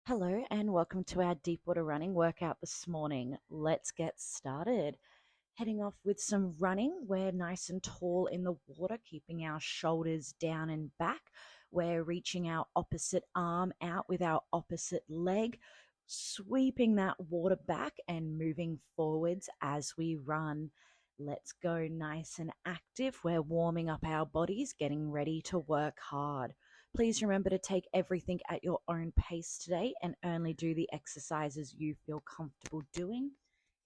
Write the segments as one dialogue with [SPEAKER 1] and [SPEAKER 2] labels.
[SPEAKER 1] Hello and welcome to our deep water running workout this morning. Let's get started. Heading off with some running. We're nice and tall in the water, keeping our shoulders down and back. We're reaching our opposite arm out with our opposite leg, sweeping that water back and moving forwards as we run. Let's go nice and active. We're warming up our bodies, getting ready to work hard. Please remember to take everything at your own pace today and only do the exercises you feel comfortable doing.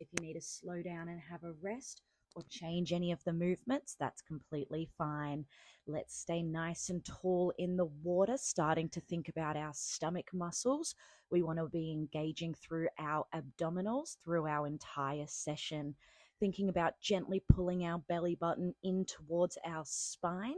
[SPEAKER 1] If you need to slow down and have a rest or change any of the movements, that's completely fine. Let's stay nice and tall in the water, starting to think about our stomach muscles. We want to be engaging through our abdominals through our entire session, thinking about gently pulling our belly button in towards our spine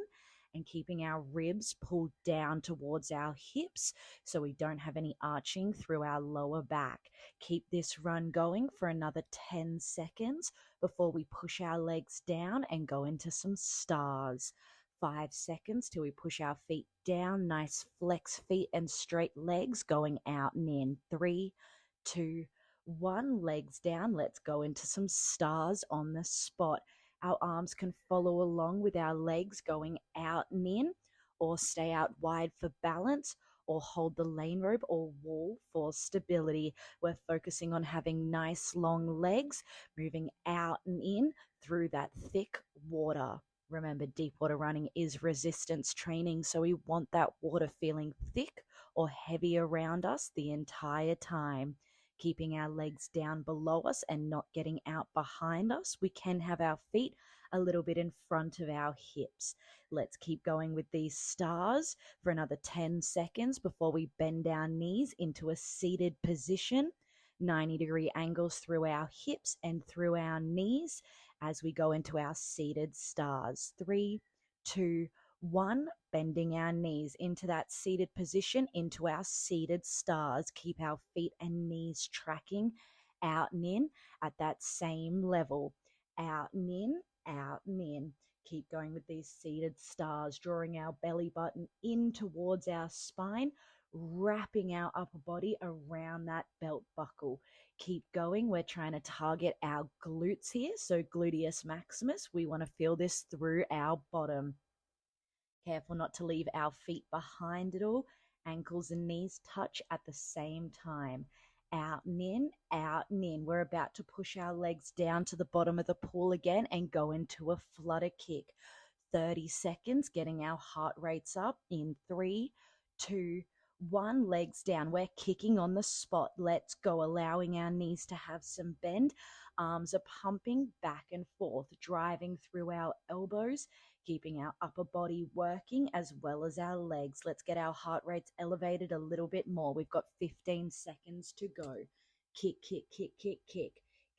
[SPEAKER 1] and keeping our ribs pulled down towards our hips so we don't have any arching through our lower back. Keep this run going for another 10 seconds before we push our legs down and go into some stars. 5 seconds till we push our feet down. Nice flex feet and straight legs going out and in. 3, 2, 1. Legs down. Let's go into some stars on the spot. Our arms can follow along with our legs going out and in, or stay out wide for balance, or hold the lane rope or wall for stability. We're focusing on having nice long legs, moving out and in through that thick water. Remember, deep water running is resistance training, so we want that water feeling thick or heavy around us the entire time. Keeping our legs down below us and not getting out behind us. We can have our feet a little bit in front of our hips. Let's keep going with these stars for another 10 seconds before we bend our knees into a seated position. 90-degree angles through our hips and through our knees as we go into our seated stars. 3, 2, 1. Bending our knees into that seated position, into our seated stars. Keep our feet and knees tracking out and in at that same level. Out and in, out and in. Keep going with these seated stars, drawing our belly button in towards our spine, wrapping our upper body around that belt buckle. Keep going. We're trying to target our glutes here. So gluteus maximus, we want to feel this through our bottom. Careful not to leave our feet behind it all. Ankles and knees touch at the same time. Out and in, out and in. We're about to push our legs down to the bottom of the pool again and go into a flutter kick. 30 seconds, getting our heart rates up in 3, 2, 1. Legs down. We're kicking on the spot. Let's go, allowing our knees to have some bend. Arms are pumping back and forth, driving through our elbows, keeping our upper body working as well as our legs. Let's get our heart rates elevated a little bit more. We've got 15 seconds to go. Kick, kick, kick, kick, kick.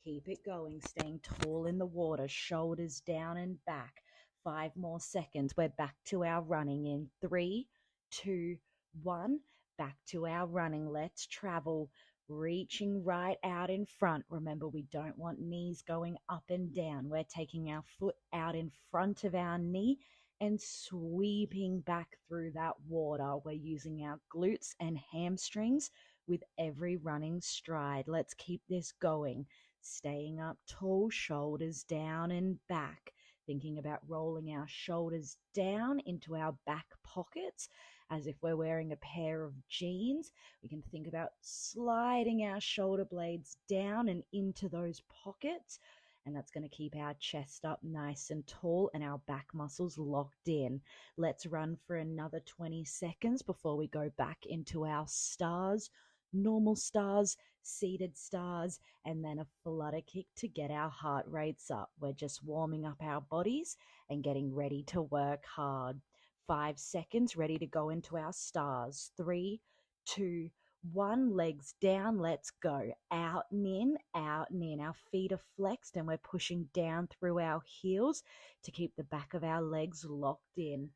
[SPEAKER 1] Keep it going, staying tall in the water, shoulders down and back. 5 more seconds. We're back to our running in 3, 2, 1. Back to our running. Let's travel. Reaching right out in front. Remember, we don't want knees going up and down. We're taking our foot out in front of our knee and sweeping back through that water. We're using our glutes and hamstrings with every running stride. Let's keep this going. Staying up tall, shoulders down and back. Thinking about rolling our shoulders down into our back pockets as if we're wearing a pair of jeans. We can think about sliding our shoulder blades down and into those pockets. And that's going to keep our chest up nice and tall and our back muscles locked in. Let's run for another 20 seconds before we go back into our stars, normal stars, seated stars, and then a flutter kick to get our heart rates up. We're just warming up our bodies and getting ready to work hard. 5 seconds, ready to go into our stars. 3, 2, 1. Legs down. Let's go. Out and in, out and in. Our feet are flexed and we're pushing down through our heels to keep the back of our legs locked in.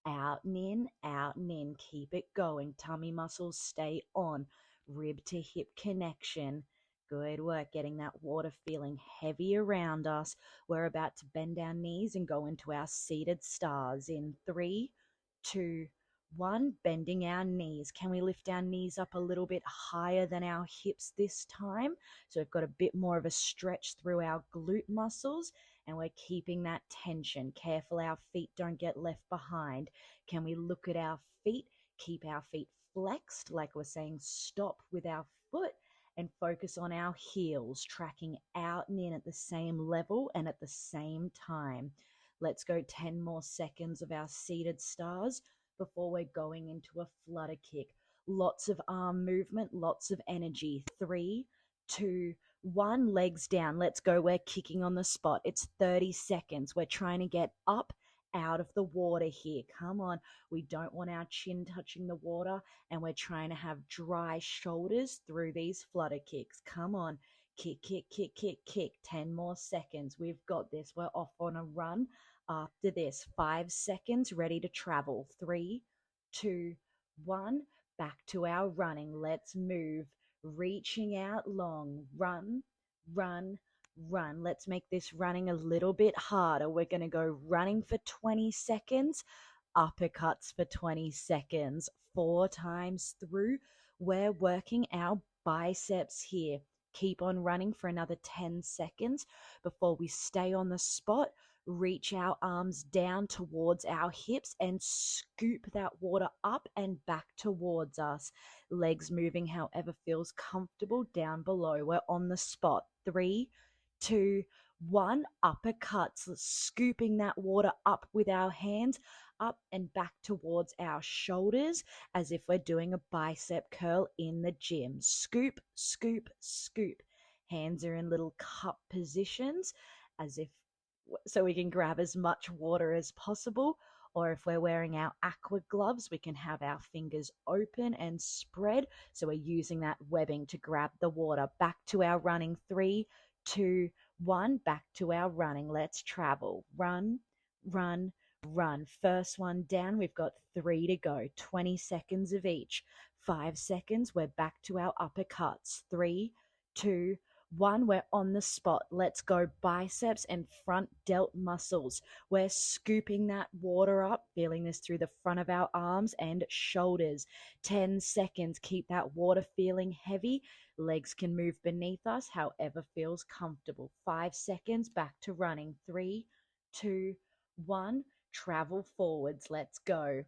[SPEAKER 1] Out and in, out and in. Keep it going. Tummy muscles stay on. Rib to hip connection. Good work, getting that water feeling heavy around us. We're about to bend our knees and go into our seated stars in 3, 2, 1, bending our knees. Can we lift our knees up a little bit higher than our hips this time? So we've got a bit more of a stretch through our glute muscles and we're keeping that tension. Careful our feet don't get left behind. Can we look at our feet, keep our feet flexed, like we're saying stop with our foot, and focus on our heels, tracking out and in at the same level and at the same time. Let's go 10 more seconds of our seated stars before we're going into a flutter kick. Lots of arm movement, lots of energy. 3, 2, 1, legs down. Let's go. We're kicking on the spot. It's 30 seconds. We're trying to get up out of the water here. Come on. We don't want our chin touching the water, and we're trying to have dry shoulders through these flutter kicks. Come on. Kick, kick, kick, kick, kick. 10 more seconds. We've got this. We're off on a run. After this, 5 seconds, ready to travel. 3, 2, 1, back to our running. Let's move. Reaching out long. Run, run, run. Let's make this running a little bit harder. We're going to go running for 20 seconds, uppercuts for 20 seconds, 4 times through. We're working our biceps here. Keep on running for another 10 seconds before we stay on the spot. Reach our arms down towards our hips and scoop that water up and back towards us. Legs moving however feels comfortable down below. We're on the spot. 3, 2, 1. Uppercuts, scooping that water up with our hands, up and back towards our shoulders as if we're doing a bicep curl in the gym. Scoop, scoop, scoop. Hands are in little cup positions as if so we can grab as much water as possible. Or if we're wearing our aqua gloves, we can have our fingers open and spread. So we're using that webbing to grab the water. Back to our running. 3, 2, 1. Back to our running. Let's travel. Run, run, run. First one down. We've got 3 to go. 20 seconds of each. 5 seconds. We're back to our uppercuts. 3, 2, 1. We're on the spot. Let's go biceps and front delt muscles. We're scooping that water up, feeling this through the front of our arms and shoulders. 10 seconds. Keep that water feeling heavy. Legs can move beneath us, however feels comfortable. 5 seconds. Back to running. 3, 2, 1. Travel forwards. Let's go.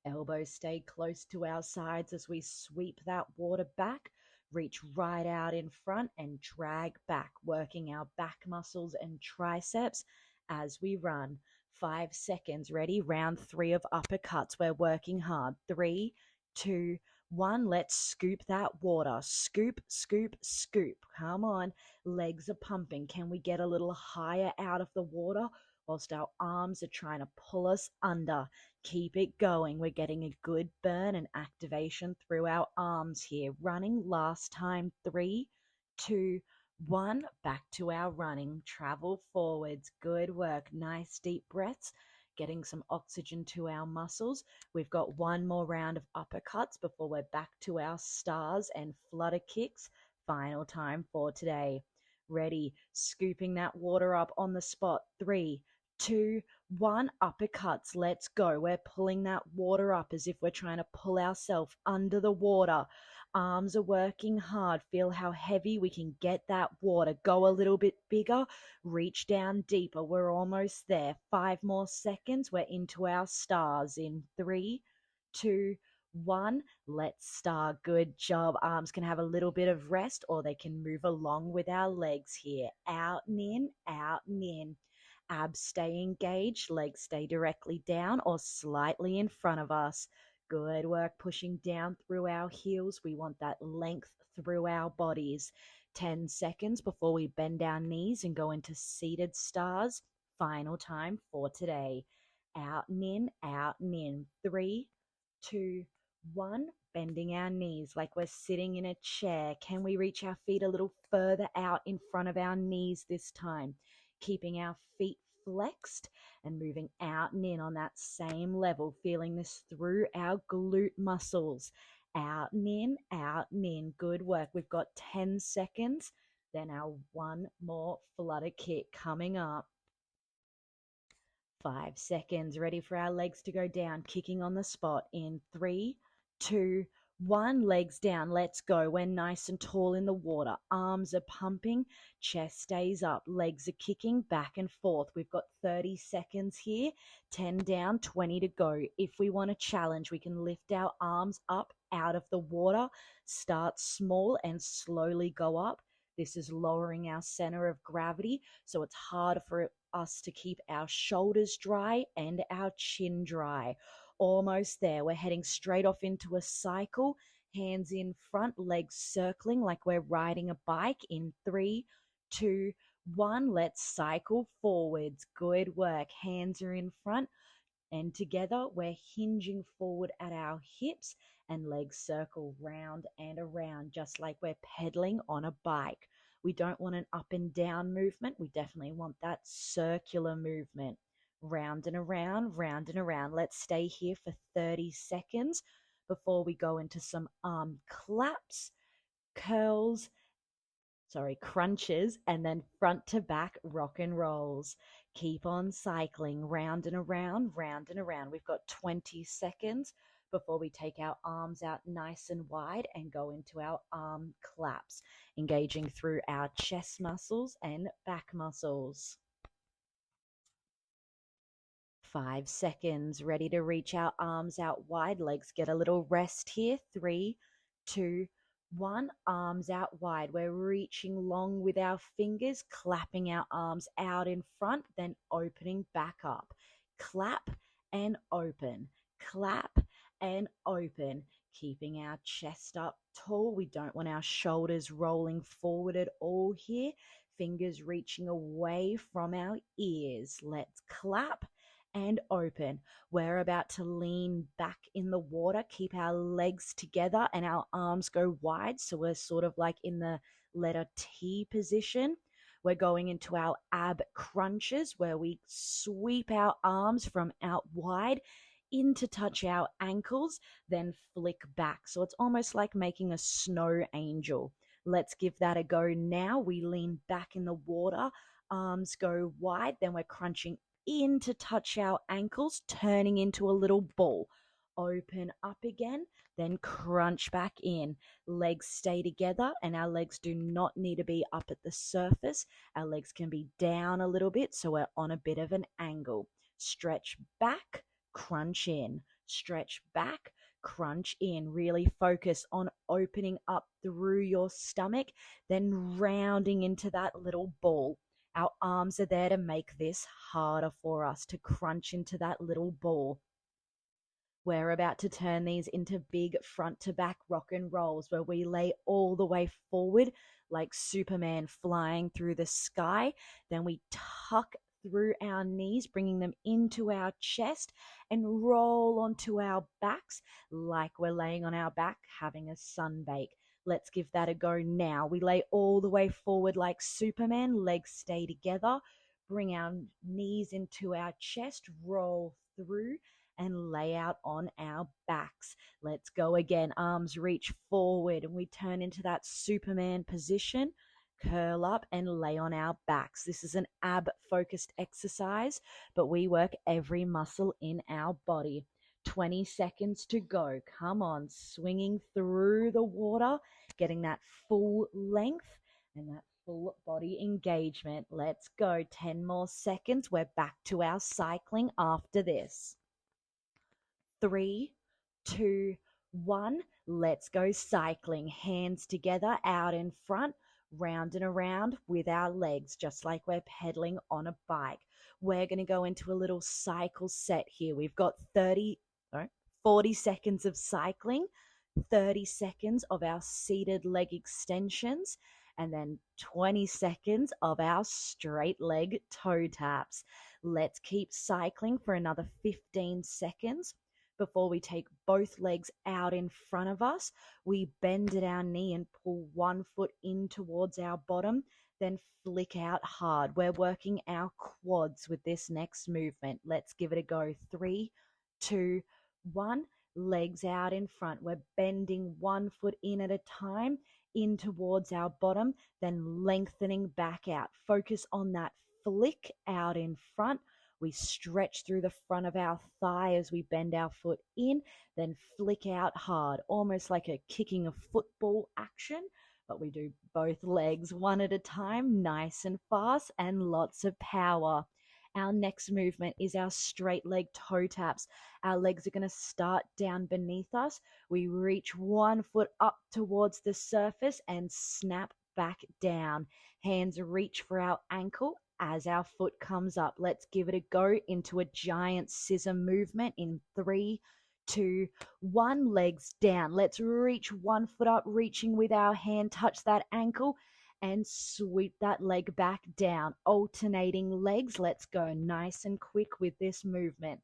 [SPEAKER 1] Elbows stay close to our sides as we sweep that water back. Reach right out in front and drag back, working our back muscles and triceps as we run. 5 seconds. Ready? Round 3 of uppercuts. We're working hard. 3, 2, 1. Let's scoop that water. Scoop, scoop, scoop. Come on. Legs are pumping. Can we get a little higher out of the water whilst our arms are trying to pull us under? Keep it going. We're getting a good burn and activation through our arms here. Running last time. 3, 2, 1. Back to our running. Travel forwards. Good work. Nice deep breaths. Getting some oxygen to our muscles. We've got one more round of uppercuts before we're back to our stars and flutter kicks. Final time for today. Ready. Scooping that water up on the spot. 3, 2, 1. Uppercuts. Let's go. We're pulling that water up as if we're trying to pull ourselves under the water. Arms are working hard. Feel how heavy we can get that water. Go a little bit bigger. Reach down deeper. We're almost there. 5 more seconds. We're into our stars in 3, 2, 1. Let's start. Good job. Arms can have a little bit of rest or they can move along with our legs here. Out and in, out and in. Abs stay engaged, legs stay directly down or slightly in front of us. Good work pushing down through our heels. We want that length through our bodies. 10 seconds before we bend our knees and go into seated stars. Final time for today. Out and in, out and in. 3, 2, 1. Bending our knees like we're sitting in a chair. Can we reach our feet a little further out in front of our knees this time? Keeping our feet flexed and moving out and in on that same level, feeling this through our glute muscles. Out and in, out and in. Good work. We've got 10 seconds. Then our one more flutter kick coming up. 5 seconds. Ready for our legs to go down, kicking on the spot in 3, 2, 1. Legs down. Let's go. We're nice and tall in the water. Arms are pumping. Chest stays up. Legs are kicking back and forth. We've got 30 seconds here. 10 down, 20 to go. If we want to challenge, we can lift our arms up out of the water. Start small and slowly go up. This is lowering our center of gravity, so it's hard for us to keep our shoulders dry and our chin dry. Almost there. We're heading straight off into a cycle. Hands in front, legs circling like we're riding a bike in 3, 2, 1. Let's cycle forwards. Good work. Hands are in front. And together we're hinging forward at our hips and legs circle round and around, just like we're pedaling on a bike. We don't want an up and down movement. We definitely want that circular movement. Round and around, round and around. Let's stay here for 30 seconds before we go into some arm claps, curls, crunches, and then front to back rock and rolls. Keep on cycling round and around, round and around. We've got 20 seconds before we take our arms out nice and wide and go into our arm claps, engaging through our chest muscles and back muscles. 5 seconds. Ready to reach our arms out wide. Legs get a little rest here. 3, 2, 1. Arms out wide. We're reaching long with our fingers, clapping our arms out in front, then opening back up. Clap and open. Clap and open. Keeping our chest up tall. We don't want our shoulders rolling forward at all here. Fingers reaching away from our ears. Let's clap and open. We're about to lean back in the water, keep our legs together and our arms go wide. So we're sort of like in the letter T position. We're going into our ab crunches where we sweep our arms from out wide in to touch our ankles, then flick back. So it's almost like making a snow angel. Let's give that a go now. We lean back in the water, arms go wide, then we're crunching in to touch our ankles, turning into a little ball. Open up again, then crunch back in. Legs stay together and our legs do not need to be up at the surface. Our legs can be down a little bit, so we're on a bit of an angle. Stretch back, crunch in. Stretch back, crunch in. Really focus on opening up through your stomach, then rounding into that little ball. Our arms are there to make this harder for us to crunch into that little ball. We're about to turn these into big front to back rock and rolls where we lay all the way forward like Superman flying through the sky. Then we tuck through our knees, bringing them into our chest and roll onto our backs like we're laying on our back having a sunbake. Let's give that a go now. We lay all the way forward like Superman, legs stay together, bring our knees into our chest, roll through and lay out on our backs. Let's go again. Arms reach forward and we turn into that Superman position, curl up and lay on our backs. This is an ab focused exercise, but we work every muscle in our body. 20 seconds to go. Come on, swinging through the water, getting that full length and that full body engagement. Let's go. 10 more seconds. We're back to our cycling after this. 3, 2, 1. Let's go cycling. Hands together out in front, round and around with our legs, just like we're pedaling on a bike. We're going to go into a little cycle set here. We've got 40 seconds of cycling, 30 seconds of our seated leg extensions, and then 20 seconds of our straight leg toe taps. Let's keep cycling for another 15 seconds. Before we take both legs out in front of us, we bend at our knee and pull one foot in towards our bottom, then flick out hard. We're working our quads with this next movement. Let's give it a go. 3, 2, 1. Legs out in front. We're bending one foot in at a time, in towards our bottom, then lengthening back out. Focus on that flick out in front. We stretch through the front of our thigh as we bend our foot in, then flick out hard, almost like a kicking a football action. But we do both legs one at a time, nice and fast, and lots of power. Our next movement is our straight leg toe taps. Our legs are going to start down beneath us. We reach one foot up towards the surface and snap back down. Hands reach for our ankle as our foot comes up. Let's give it a go into a giant scissor movement in 3, 2, 1. Legs down. Let's reach one foot up, reaching with our hand, touch that ankle and sweep that leg back down. Alternating legs. Let's go nice and quick with this movement.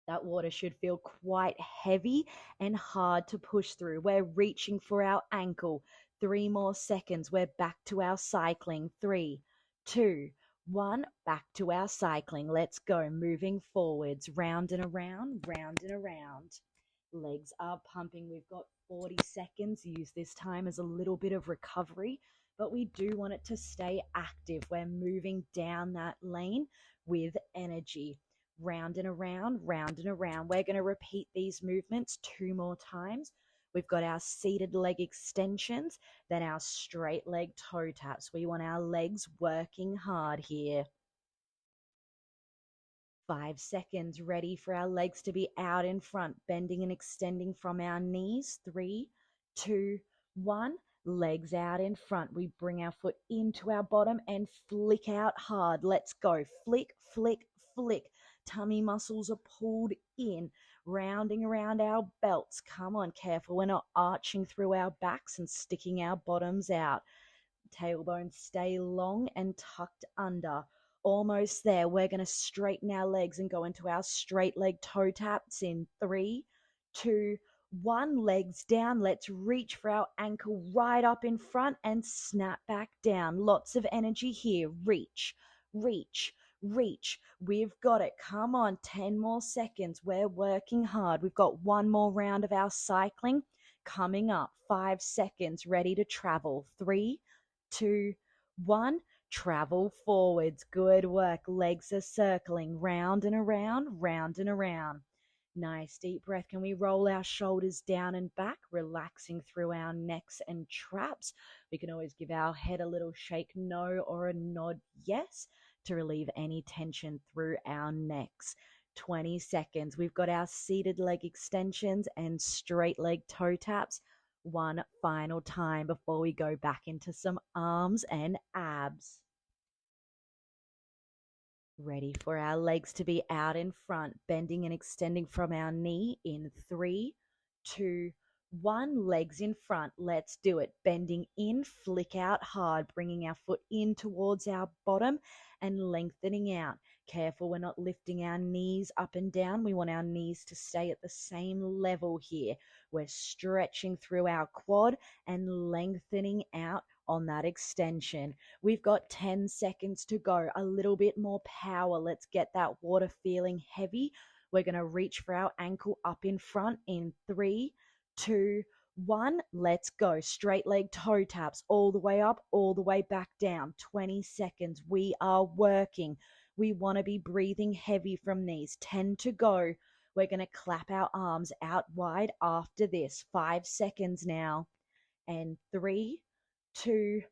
[SPEAKER 1] That water should feel quite heavy and hard to push through. We're reaching for our ankle. 3 more seconds. We're back to our cycling. 3, 2, 1. Back to our cycling. Let's go. Moving forwards. Round and around, round and around. Legs are pumping. We've got 40 seconds. Use this time as a little bit of recovery, but we do want it to stay active. We're moving down that lane with energy. Round and around, round and around. We're going to repeat these movements 2 more times. We've got our seated leg extensions, then our straight leg toe taps. We want our legs working hard here. 5 seconds. Ready for our legs to be out in front, bending and extending from our knees. 3, 2, 1. Legs out in front. We bring our foot into our bottom and flick out hard. Let's go. Flick, flick, flick. Tummy muscles are pulled in, rounding around our belts. Come on, careful. We're not arching through our backs and sticking our bottoms out. Tailbones stay long and tucked under. Almost there. We're going to straighten our legs and go into our straight leg toe taps in 3, 2, 1. Legs down. Let's reach for our ankle right up in front and snap back down. Lots of energy here. Reach, reach, reach. We've got it. Come on. 10 more seconds. We're working hard. We've got 1 more round of our cycling coming up. 5 seconds. Ready to travel. 3, 2, 1. Travel forwards. Good work. Legs are circling round and around, round and around. Nice deep breath. Can we roll our shoulders down and back, relaxing through our necks and traps? We can always give our head a little shake no or a nod yes to relieve any tension through our necks. 20 seconds. We've got our seated leg extensions and straight leg toe taps. 1 final time before we go back into some arms and abs. Ready for our legs to be out in front, bending and extending from our knee in 3, 2, 1. Legs in front. Let's do it. Bending in, flick out hard, bringing our foot in towards our bottom and lengthening out. Careful, we're not lifting our knees up and down. We want our knees to stay at the same level here. We're stretching through our quad and lengthening out on that extension. We've got 10 seconds to go. A little bit more power. Let's get that water feeling heavy. We're going to reach for our ankle up in front in 3, 2, 1. Let's go. Straight leg toe taps all the way up, all the way back down. 20 seconds. We are working. We want to be breathing heavy from these. 10 to go. We're going to clap our arms out wide after this. 5 seconds now. And 3, 2,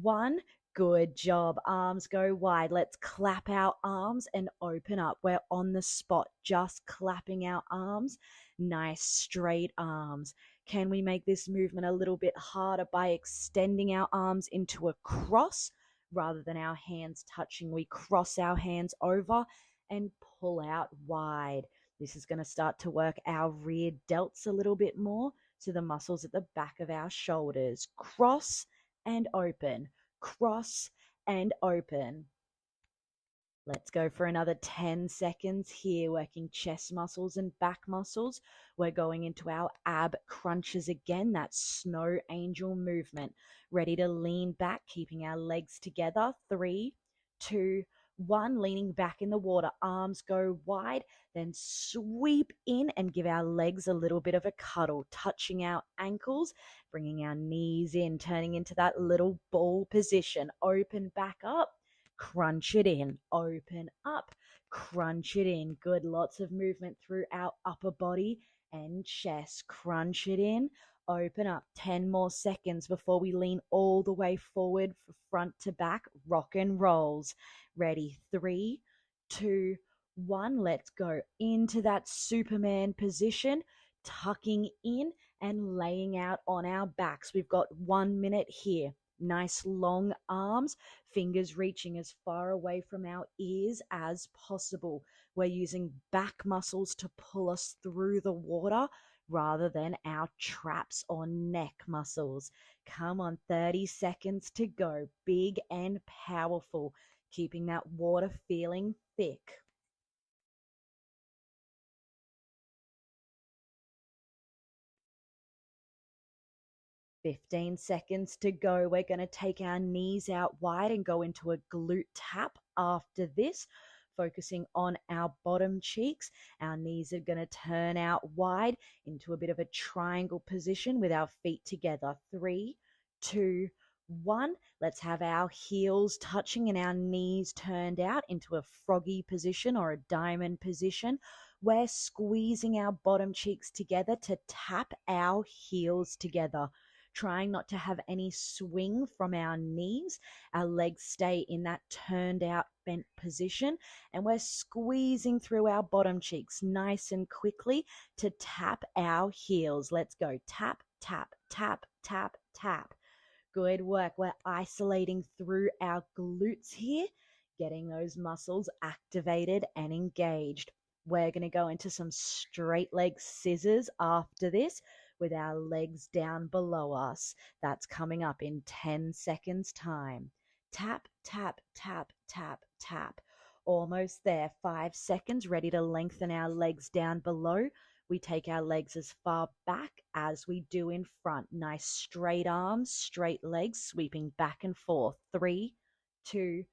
[SPEAKER 1] 1. Good job. Arms go wide. Let's clap our arms and open up. We're on the spot, just clapping our arms. Nice straight arms. Can we make this movement a little bit harder by extending our arms into a cross rather than our hands touching? We cross our hands over and pull out wide. This is going to start to work our rear delts a little bit more, so the muscles at the back of our shoulders. Cross and open, cross and open. Let's go for another 10 seconds here, working chest muscles and back muscles. We're going into our ab crunches again, that snow angel movement. Ready to lean back, keeping our legs together. 3, 2, 1. Leaning back in the water, arms go wide, then sweep in and give our legs a little bit of a cuddle, touching our ankles, bringing our knees in, turning into that little ball position. Open back up. Crunch it in, open up, crunch it in. Good, lots of movement through our upper body and chest. Crunch it in. Open up. 10 more seconds before we lean all the way forward, front to back. Rock and rolls. Ready? 3, 2, 1. Let's go into that Superman position, tucking in and laying out on our backs. We've got 1 minute here. Nice long arms, fingers reaching as far away from our ears as possible. We're using back muscles to pull us through the water rather than our traps or neck muscles. Come on, 30 seconds to go. Big and powerful, keeping that water feeling thick. 15 seconds to go. We're going to take our knees out wide and go into a glute tap after this, focusing on our bottom cheeks. Our knees are going to turn out wide into a bit of a triangle position with our feet together. 3, 2, 1. Let's have our heels touching and our knees turned out into a froggy position or a diamond position. We're squeezing our bottom cheeks together to tap our heels together, trying not to have any swing from our knees. Our legs stay in that turned out bent position, and we're squeezing through our bottom cheeks nice and quickly to tap our heels. Let's go. Tap, tap, tap, tap, tap. Good work. We're isolating through our glutes here, getting those muscles activated and engaged. We're going to go into some straight leg scissors after this with our legs down below us. That's coming up in 10 seconds time. Tap, tap, tap, tap, tap. Almost there. 5 seconds. Ready to lengthen our legs down below. We take our legs as far back as we do in front. Nice straight arms, straight legs, sweeping back and forth. 3, 2,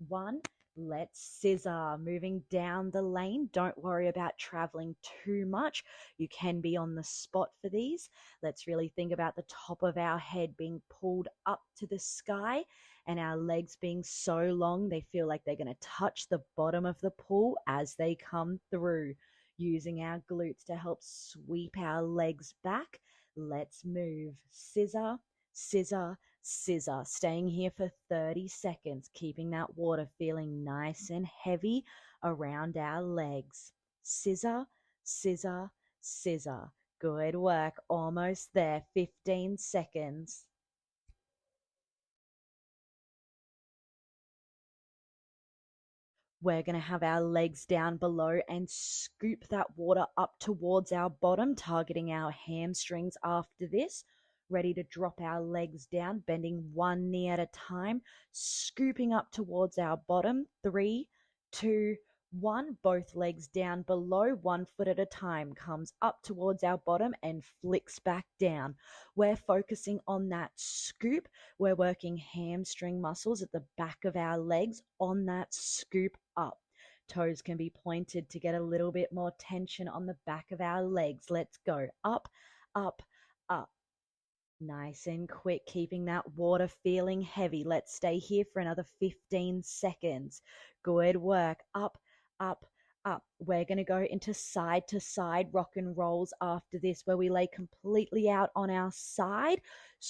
[SPEAKER 1] 1. Let's scissor. Moving down the lane. Don't worry about traveling too much. You can be on the spot for these. Let's really think about the top of our head being pulled up to the sky and our legs being so long they feel like they're going to touch the bottom of the pool as they come through. Using our glutes to help sweep our legs back. Let's move. Scissor, scissor, scissor. Staying here for 30 seconds, keeping that water feeling nice and heavy around our legs. Scissor, scissor, scissor. Good work. Almost there. 15 seconds. We're going to have our legs down below and scoop that water up towards our bottom, targeting our hamstrings after this. Ready to drop our legs down, bending one knee at a time, scooping up towards our bottom. 3, 2, 1. Both legs down below, 1 foot at a time, comes up towards our bottom and flicks back down. We're focusing on that scoop. We're working hamstring muscles at the back of our legs on that scoop up. Toes can be pointed to get a little bit more tension on the back of our legs. Let's go. Up, up, up. Nice and quick, keeping that water feeling heavy. Let's stay here for another 15 seconds. Good work. Up, up, up. We're going to go into side to side rock and rolls after this, where we lay completely out on our side,